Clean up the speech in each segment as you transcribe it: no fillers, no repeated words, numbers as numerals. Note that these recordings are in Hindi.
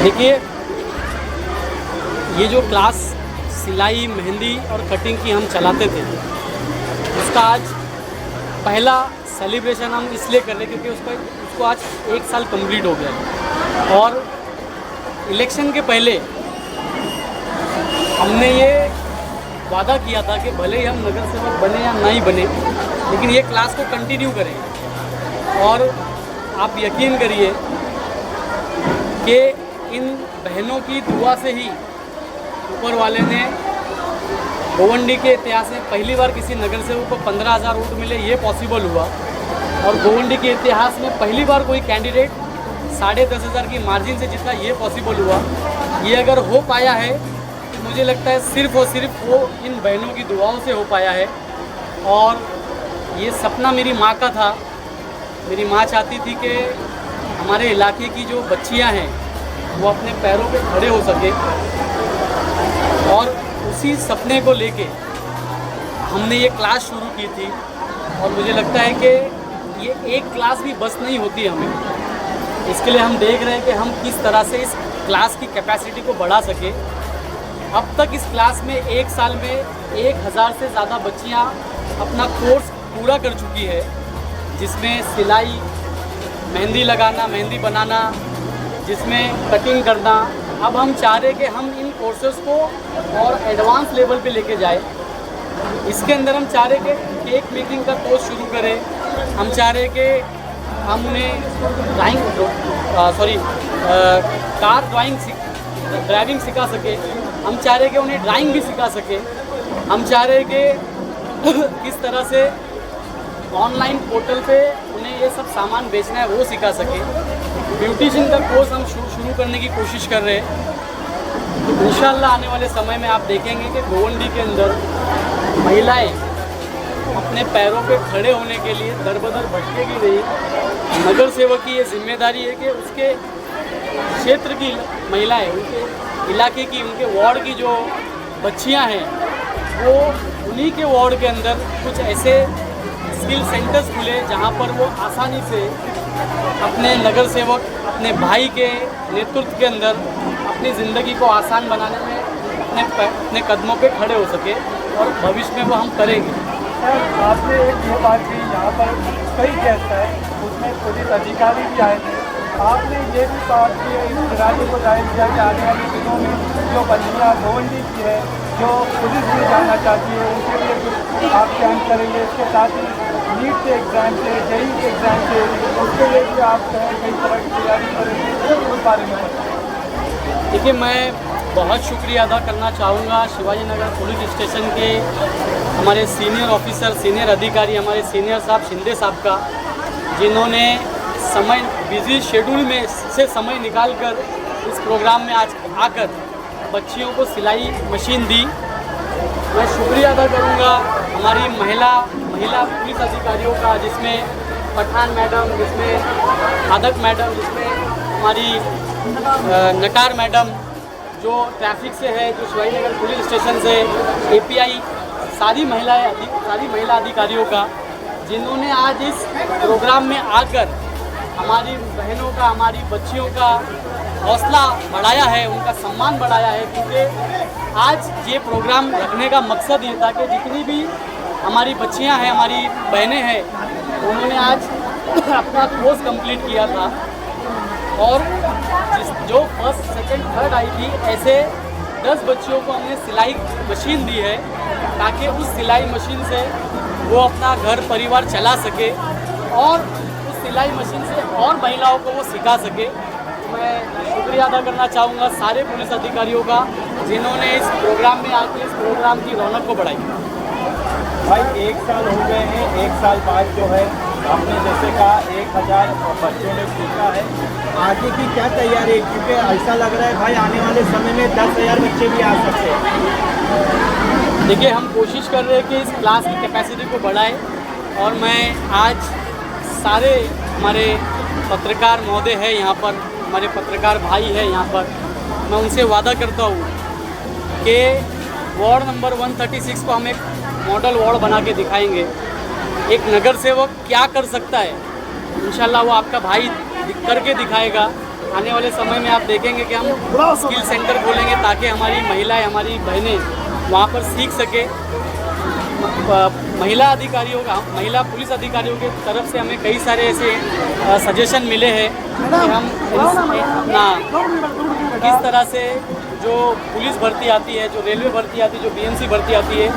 देखिए, ये जो क्लास सिलाई, मेहंदी और कटिंग की हम चलाते थे, उसका आज पहला सेलिब्रेशन हम इसलिए कर रहे हैं क्योंकि उसको आज 1 साल कंप्लीट हो गया है। और इलेक्शन के पहले हमने ये वादा किया था कि भले ही हम नगर सेवक बने या नहीं बने, लेकिन ये क्लास को कंटिन्यू करें। और आप यकीन करिए कि इन बहनों की दुआ से ही ऊपर वाले ने गोवंडी के इतिहास में पहली बार किसी नगर सेवक को 15,000 वोट मिले, ये पॉसिबल हुआ। और गोवंडी के इतिहास में पहली बार कोई कैंडिडेट 10,500 की मार्जिन से जीता, ये पॉसिबल हुआ। ये अगर हो पाया है तो मुझे लगता है सिर्फ़ और सिर्फ वो इन बहनों की दुआओं से हो पाया है। और ये सपना मेरी माँ का था। मेरी माँ चाहती थी कि हमारे इलाके की जो बच्चियाँ हैं वो अपने पैरों पे खड़े हो सके, और उसी सपने को लेके हमने ये क्लास शुरू की थी। और मुझे लगता है कि ये एक क्लास भी बस नहीं होती हमें। इसके लिए हम देख रहे हैं कि हम किस तरह से इस क्लास की कैपेसिटी को बढ़ा सके। अब तक इस क्लास में 1 साल में 1,000 से ज़्यादा बच्चियाँ अपना कोर्स पूरा कर चुकी है, जिसमें सिलाई, मेहंदी लगाना, मेहंदी बनाना, जिसमें कटिंग करना। अब हम चाह रहे कि हम इन कोर्सेज़ को और एडवांस लेवल पे लेके जाए। इसके अंदर हम चाह रहे कि केक मेकिंग का कोर्स शुरू करें। हम चाह रहे कि हम उन्हें कार ड्राइविंग सिखा सके। हम चाह रहे कि उन्हें ड्राइंग भी सिखा सके। हम चाह रहे कि किस तरह से ऑनलाइन पोर्टल पे उन्हें ये सब सामान बेचना है वो सिखा सके। ब्यूटिशियन का कोर्स हम शुरू करने की कोशिश कर रहे हैं। तो इंशाल्लाह आने वाले समय में आप देखेंगे कि गोवंडी के अंदर महिलाएं अपने पैरों पे खड़े होने के लिए दर बदर भटकेगी नहीं। नगर सेवक की ये जिम्मेदारी है कि उसके क्षेत्र की महिलाएं, उनके इलाके की, उनके वार्ड की जो बच्चियां हैं, वो उन्हीं के वार्ड के अंदर कुछ ऐसे स्किल सेंटर्स खुले जहां पर वो आसानी से अपने नगर सेवक, अपने भाई के नेतृत्व के अंदर अपनी ज़िंदगी को आसान बनाने में अपने कदमों पे खड़े हो सके। और भविष्य में वो हम करेंगे। सर, आपने एक ये बात की, यहाँ पर कई गेस्ट है, उसमें पुलिस अधिकारी भी आए थे। आपने ये भी बात की, इस इरादे को जाहिर किया कि आने वाले दिनों में जो बच्चियाँ गोवंडी की है, जो पुलिस में जाना चाहती है, उनके लिए कुछ आप कैंप करेंगे। इसके साथ ही नीट के एग्ज़ाम से, जेईई के एग्ज़ाम से, उसके लिए भी आप कई तरह की तैयारी करेंगे, उस बारे में बताएं। देखिए, मैं बहुत शुक्रिया अदा करना चाहूँगा शिवाजी नगर पुलिस स्टेशन के हमारे सीनियर ऑफिसर, सीनियर अधिकारी, हमारे सीनियर साहब शिंदे साहब का, जिन्होंने समय बिज़ी शेड्यूल में से समय निकालकर इस प्रोग्राम में आज आकर बच्चियों को सिलाई मशीन दी। मैं शुक्रिया अदा करूँगा हमारी महिला पुलिस अधिकारियों का, जिसमें पठान मैडम, जिसमें खादक मैडम, जिसमें हमारी नकार मैडम जो ट्रैफिक से है, जो शिवाजी नगर पुलिस स्टेशन से, एपीआई, सारी महिला अधिकारियों का, जिन्होंने आज इस प्रोग्राम में आकर हमारी बहनों का, हमारी बच्चियों का हौसला बढ़ाया है, उनका सम्मान बढ़ाया है। क्योंकि आज ये प्रोग्राम रखने का मकसद ये था कि जितनी भी हमारी बच्चियां हैं, हमारी बहनें हैं, उन्होंने आज अपना कोर्स कंप्लीट किया था। और जो फर्स्ट, सेकंड, थर्ड आई थी, ऐसे 10 बच्चियों को हमने सिलाई मशीन दी है, ताकि उस सिलाई मशीन से वो अपना घर परिवार चला सके और उस सिलाई मशीन से और महिलाओं को वो सिखा सके। मैं शुक्रिया अदा करना चाहूँगा सारे पुलिस अधिकारियों का, जिन्होंने इस प्रोग्राम में आकर इस प्रोग्राम की रौनक को बढ़ाई। भाई 1 साल हो गए हैं, 1 साल बाद जो है आपने जैसे कहा 1,000 बच्चों ने सीखा है। आगे की क्या तैयारी है, क्योंकि ऐसा लग रहा है भाई आने वाले समय में 10,000 बच्चे भी आ सकते हैं। देखिए, हम कोशिश कर रहे हैं कि इस क्लास की कैपेसिटी को बढ़ाएं। और मैं आज सारे हमारे पत्रकार महोदय हैं यहाँ पर, हमारे पत्रकार भाई हैं यहाँ पर, मैं उनसे वादा करता हूँ कि वार्ड नंबर 136 को हम एक मॉडल वार्ड बना के दिखाएंगे। एक नगर सेवक क्या कर सकता है, इंशाल्लाह वो आपका भाई करके दिखाएगा। आने वाले समय में आप देखेंगे कि हम स्किल सेंटर खोलेंगे ताकि हमारी महिलाएं, हमारी बहनें वहाँ पर सीख सके। महिला अधिकारियों का, महिला पुलिस अधिकारियों की तरफ से हमें कई सारे ऐसे सजेशन मिले हैं कि हम अपना किस तरह से जो पुलिस भर्ती आती है, जो रेलवे भर्ती आती है, जो बीएमसी भर्ती आती है,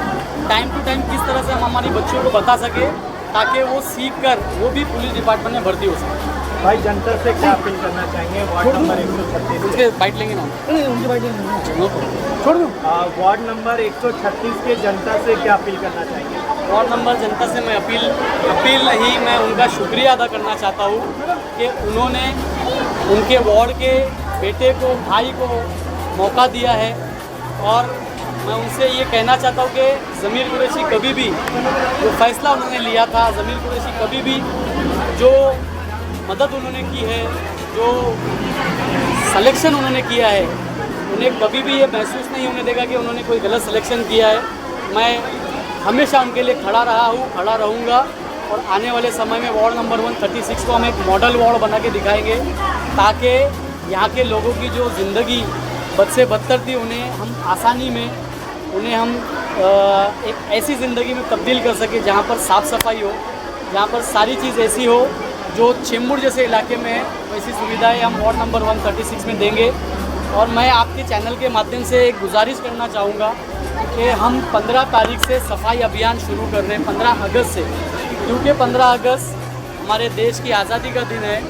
टाइम टू टाइम किस तरह से हम हमारी बच्चियों को बता सके ताकि वो सीख कर वो भी पुलिस डिपार्टमेंट में भर्ती हो सके। भाई जनता से क्या अपील करना चाहेंगे वार्ड नंबर 136 उसके बाइट लेंगे ना, उनकी बाइट छोड़ दूँ। वार्ड नंबर 136 के जनता से क्या अपील करना चाहेंगे? वार्ड नंबर जनता से मैं अपील नहीं, मैं उनका शुक्रिया अदा करना चाहता हूँ कि उन्होंने उनके वार्ड के बेटे को, भाई को मौका दिया है। और मैं उनसे ये कहना चाहता हूँ कि ज़मीर कुरैशी कभी भी जो फैसला उन्होंने लिया था, ज़मीर कुरैशी कभी भी जो मदद उन्होंने की है, जो सिलेक्शन उन्होंने किया है, उन्हें कभी भी ये महसूस नहीं होने देगा कि उन्होंने कोई गलत सिलेक्शन किया है। मैं हमेशा उनके लिए खड़ा रहा हूँ, खड़ा रहूँगा। और आने वाले समय में वार्ड नंबर 136 को हम एक मॉडल वार्ड बना के दिखाएंगे ताकि यहाँ के लोगों की जो ज़िंदगी बद से बदतर थी उन्हें हम आसानी में एक ऐसी ज़िंदगी में तब्दील कर सके जहाँ पर साफ़ सफाई हो, जहाँ पर सारी चीज़ ऐसी हो जो चेंबूर जैसे इलाके में है, वैसी सुविधाएं हम वार्ड नंबर 136 में देंगे। और मैं आपके चैनल के माध्यम से एक गुजारिश करना चाहूँगा कि हम 15 तारीख से सफाई अभियान शुरू कर रहे हैं, 15 अगस्त से, क्योंकि 15 अगस्त हमारे देश की आज़ादी का दिन है।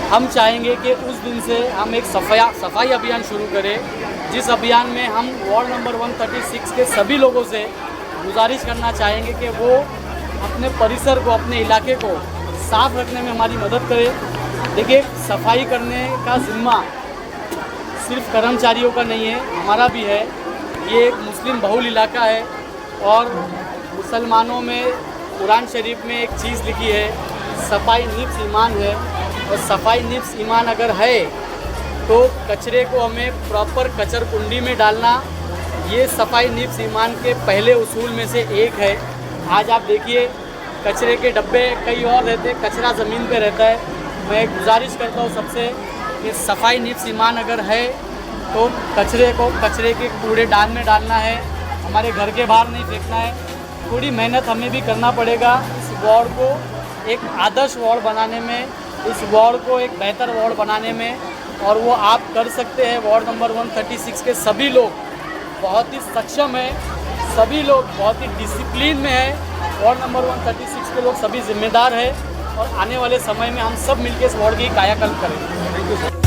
हम चाहेंगे कि उस दिन से हम एक सफाई अभियान शुरू करें, जिस अभियान में हम वार्ड नंबर 136 के सभी लोगों से गुजारिश करना चाहेंगे कि वो अपने परिसर को, अपने इलाके को साफ़ रखने में हमारी मदद करें। देखिए, सफाई करने का ज़िम्मा सिर्फ कर्मचारियों का नहीं है, हमारा भी है। ये एक मुस्लिम बहुल इलाका है और मुसलमानों में कुरान शरीफ में एक चीज़ लिखी है, सफाई निफ्स ईमान है। और सफाई निफ्स ईमान अगर है तो कचरे को हमें प्रॉपर कचर कुंडी में डालना, ये सफाई निफ्स ईमान के पहले उसूल में से एक है। आज आप देखिए, कचरे के डब्बे कई और रहते, कचरा ज़मीन पे रहता है। मैं गुजारिश करता हूँ सबसे कि सफाई निफ्स ईमान अगर है तो कचरे को कचरे के कूड़ेदान में डालना है, हमारे घर के बाहर नहीं फेंकना है। थोड़ी मेहनत हमें भी करना पड़ेगा इस वार्ड को एक आदर्श वार्ड बनाने में, इस वार्ड को एक बेहतर वार्ड बनाने में, और वो आप कर सकते हैं। वार्ड नंबर 136 के सभी लोग बहुत ही सक्षम हैं, सभी लोग बहुत ही डिसिप्लिन में हैं। वार्ड नंबर 136 के लोग सभी जिम्मेदार हैं और आने वाले समय में हम सब मिलकर इस वार्ड की कायाकल्प करेंगे। Thank you sir.